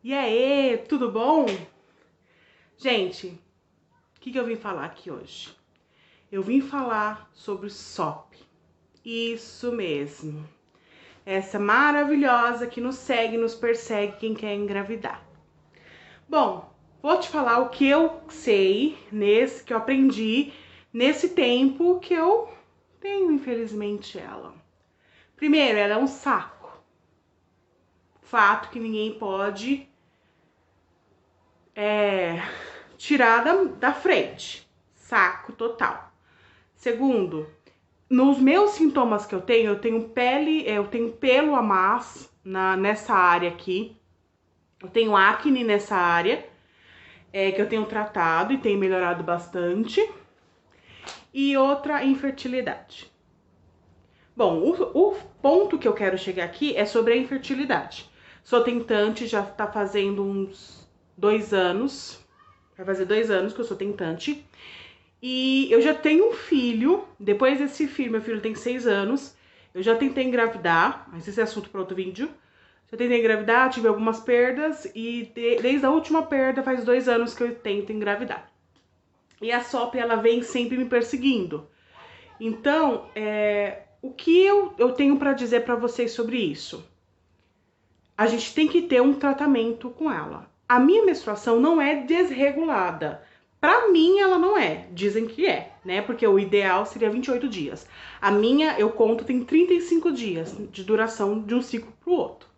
E aí, tudo bom? Gente, o que eu vim falar aqui hoje? Eu vim falar sobre o SOP. Isso mesmo. Essa maravilhosa que nos segue, nos persegue quem quer engravidar. Bom, vou te falar o que eu sei, que eu aprendi nesse tempo que eu tenho, infelizmente, ela. Primeiro, ela é um saco. Fato que ninguém pode tirar da frente. Saco total. Segundo, nos meus sintomas que eu tenho pelo a mais nessa área aqui. Eu tenho acne nessa área, que eu tenho tratado e tenho melhorado bastante. E outra, infertilidade. Bom, o ponto que eu quero chegar aqui é sobre a infertilidade. Sou tentante, já tá fazendo uns 2 anos. Vai fazer 2 anos que eu sou tentante. E eu já tenho um filho. Depois desse filho, meu filho tem 6 anos. Eu já tentei engravidar, mas esse é assunto para outro vídeo. Já tentei engravidar, tive algumas perdas. E desde a última perda, faz 2 anos que eu tento engravidar. E a SOP, ela vem sempre me perseguindo. Então, o que eu tenho para dizer para vocês sobre isso? A gente tem que ter um tratamento com ela. A minha menstruação não é desregulada. Pra mim, ela não é. Dizem que é, né? Porque o ideal seria 28 dias. A minha, eu conto, tem 35 dias de duração de um ciclo pro outro.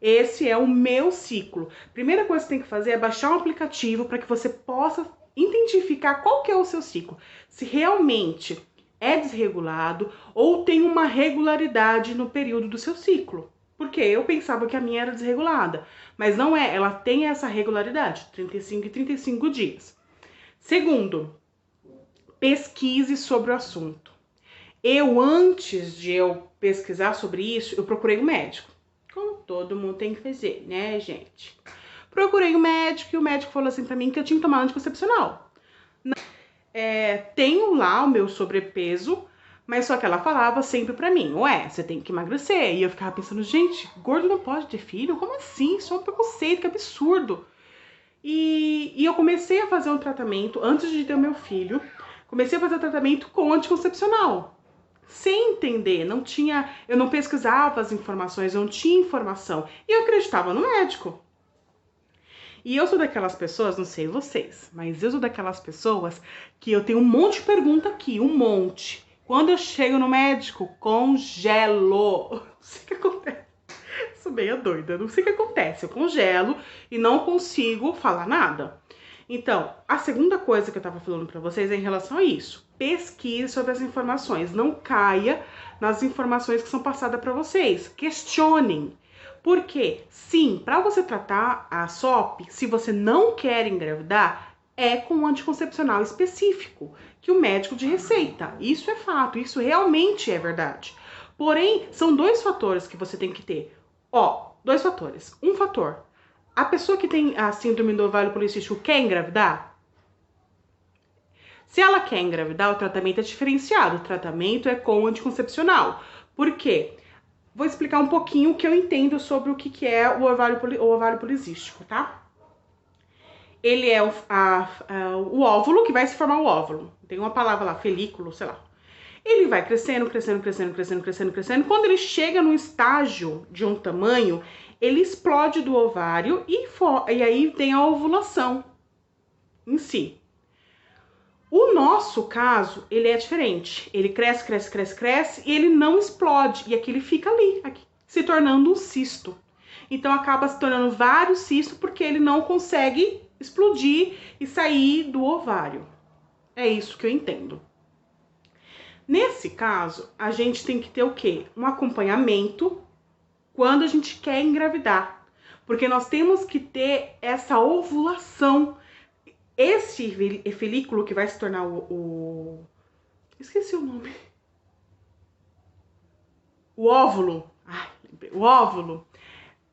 Esse é o meu ciclo. Primeira coisa que você tem que fazer é baixar um aplicativo para que você possa identificar qual que é o seu ciclo. Se realmente é desregulado ou tem uma regularidade no período do seu ciclo. Porque eu pensava que a minha era desregulada, mas não é, ela tem essa regularidade, 35 e 35 dias. Segundo, pesquise sobre o assunto. Antes de eu pesquisar sobre isso, eu procurei um médico. Como todo mundo tem que fazer, né, gente? Procurei um médico e o médico falou assim pra mim que eu tinha que tomar anticoncepcional. Tenho lá o meu sobrepeso, mas só que ela falava sempre pra mim, você tem que emagrecer. E eu ficava pensando, gente, gordo não pode ter filho? Como assim? Isso é um preconceito, que absurdo. E eu comecei a fazer um tratamento, antes de ter o meu filho, comecei a fazer tratamento com anticoncepcional. Sem entender, eu não pesquisava as informações, eu não tinha informação. E eu acreditava no médico. E eu sou daquelas pessoas, não sei vocês, mas eu sou daquelas pessoas que eu tenho um monte de pergunta aqui, um monte. Quando eu chego no médico, congelo. Não sei o que acontece. Sou meio doida, não sei o que acontece. Eu congelo e não consigo falar nada. Então, a segunda coisa que eu tava falando pra vocês é em relação a isso. Pesquise sobre as informações. Não caia nas informações que são passadas pra vocês. Questionem. Porque, sim, para você tratar a SOP, se você não quer engravidar, é com um anticoncepcional específico, que o médico de receita. Isso é fato, isso realmente é verdade. Porém, são 2 fatores que você tem que ter. 2 fatores. Um fator, a pessoa que tem a síndrome do ovário policístico quer engravidar? Se ela quer engravidar, o tratamento é diferenciado. O tratamento é com anticoncepcional. Por quê? Vou explicar um pouquinho o que eu entendo sobre o que é o ovário policístico, tá? Ele é o óvulo, que vai se formar o óvulo. Tem uma palavra lá, folículo, sei lá. Ele vai crescendo, crescendo, crescendo, crescendo, crescendo, crescendo. Quando ele chega num estágio de um tamanho, ele explode do ovário e aí tem a ovulação em si. O nosso caso, ele é diferente. Ele cresce, cresce, cresce, cresce e ele não explode. E aqui ele fica ali, se tornando um cisto. Então acaba se tornando vários cistos porque ele não consegue explodir e sair do ovário. É isso que eu entendo. Nesse caso, a gente tem que ter o quê? Um acompanhamento quando a gente quer engravidar. Porque nós temos que ter essa ovulação. Esse folículo que vai se tornar esqueci o nome. O óvulo. O óvulo.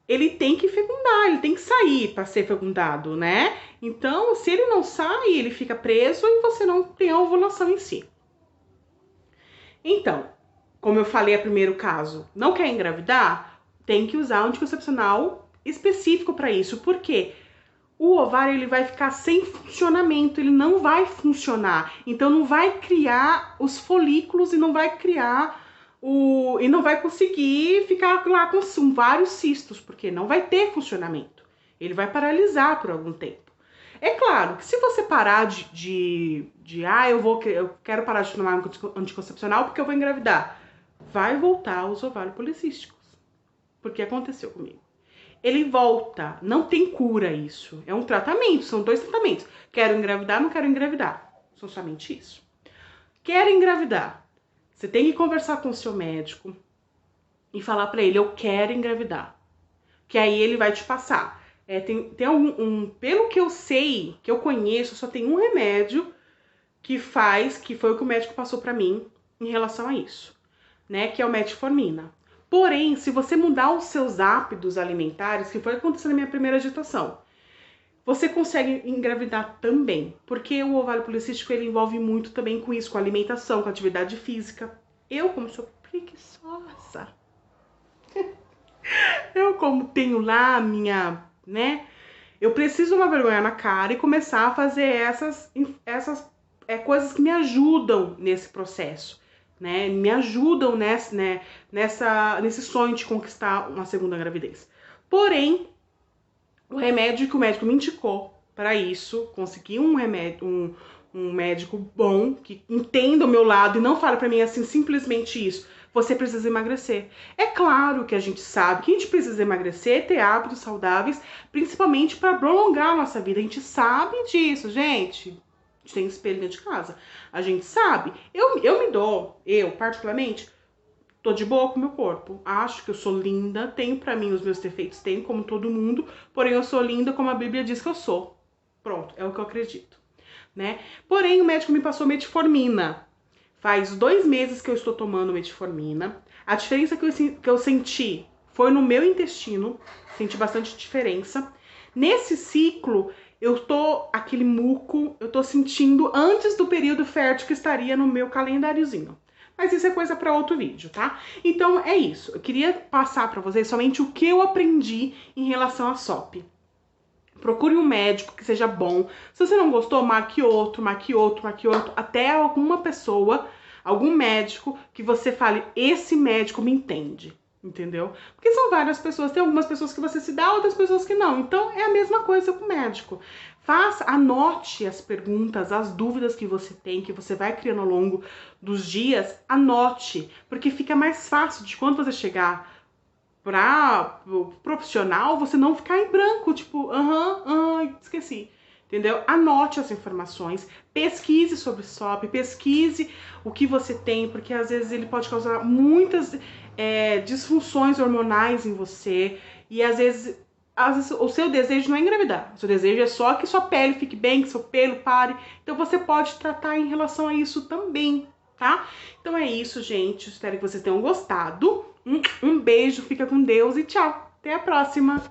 Ele tem que fecundar, ele tem que sair para ser fecundado, né? Então, se ele não sai, ele fica preso e você não tem a ovulação em si. Então, como eu falei no primeiro caso, não quer engravidar? Tem que usar anticoncepcional específico para isso. Por quê? O ovário ele vai ficar sem funcionamento, ele não vai funcionar. Então não vai criar os folículos e não vai criar e não vai conseguir ficar lá com vários cistos, porque não vai ter funcionamento. Ele vai paralisar por algum tempo. É claro que se você parar eu quero parar de tomar anticoncepcional porque eu vou engravidar, vai voltar os ovários policísticos. Porque aconteceu comigo. Ele volta, não tem cura isso. É um tratamento, são 2 tratamentos. Quero engravidar, não quero engravidar. São somente isso. Quero engravidar. Você tem que conversar com o seu médico e falar pra ele, eu quero engravidar. Que aí ele vai te passar. Tem pelo que eu sei, que eu conheço, só tem um remédio que foi o que o médico passou pra mim em relação a isso, né? Que é o metformina. Porém, se você mudar os seus hábitos alimentares, que foi acontecendo na minha primeira gestação, você consegue engravidar também, porque o ovário policístico ele envolve muito também com isso, com alimentação, com atividade física. Eu, como sou preguiçosa, eu como tenho lá a minha, né? Eu preciso uma vergonha na cara e começar a fazer essas coisas que me ajudam nesse processo. Né, me ajudam nesse sonho de conquistar uma segunda gravidez. Porém, o remédio que o médico me indicou para isso, consegui um médico bom, que entenda o meu lado e não fale para mim assim, simplesmente isso, você precisa emagrecer. É claro que a gente sabe que a gente precisa emagrecer, ter hábitos saudáveis, principalmente para prolongar a nossa vida. A gente sabe disso, gente. A gente tem espelho dentro de casa. A gente sabe. Eu particularmente, tô de boa com o meu corpo. Acho que eu sou linda, tenho pra mim os meus defeitos, tenho como todo mundo, porém eu sou linda como a Bíblia diz que eu sou. Pronto, é o que eu acredito, né? Porém, o médico me passou metformina. Faz 2 meses que eu estou tomando metformina. A diferença que eu senti foi no meu intestino, senti bastante diferença. Nesse ciclo, aquele muco, eu tô sentindo antes do período fértil que estaria no meu calendáriozinho. Mas isso é coisa para outro vídeo, tá? Então é isso. Eu queria passar para vocês somente o que eu aprendi em relação à SOP. Procure um médico que seja bom. Se você não gostou, marque outro, até alguma pessoa, algum médico que você fale, esse médico me entende. Entendeu? Porque são várias pessoas, tem algumas pessoas que você se dá, outras pessoas que não. Então é a mesma coisa com o médico. Anote as perguntas, as dúvidas que você tem, que você vai criando ao longo dos dias, anote, porque fica mais fácil de quando você chegar para o profissional, você não ficar em branco, tipo, esqueci. Entendeu? Anote as informações, pesquise sobre SOP, pesquise o que você tem, porque às vezes ele pode causar muitas disfunções hormonais em você e às vezes o seu desejo não é engravidar, o seu desejo é só que sua pele fique bem, que seu pelo pare, então você pode tratar em relação a isso também, tá? Então é isso, gente, espero que vocês tenham gostado, um beijo, fica com Deus e tchau, até a próxima!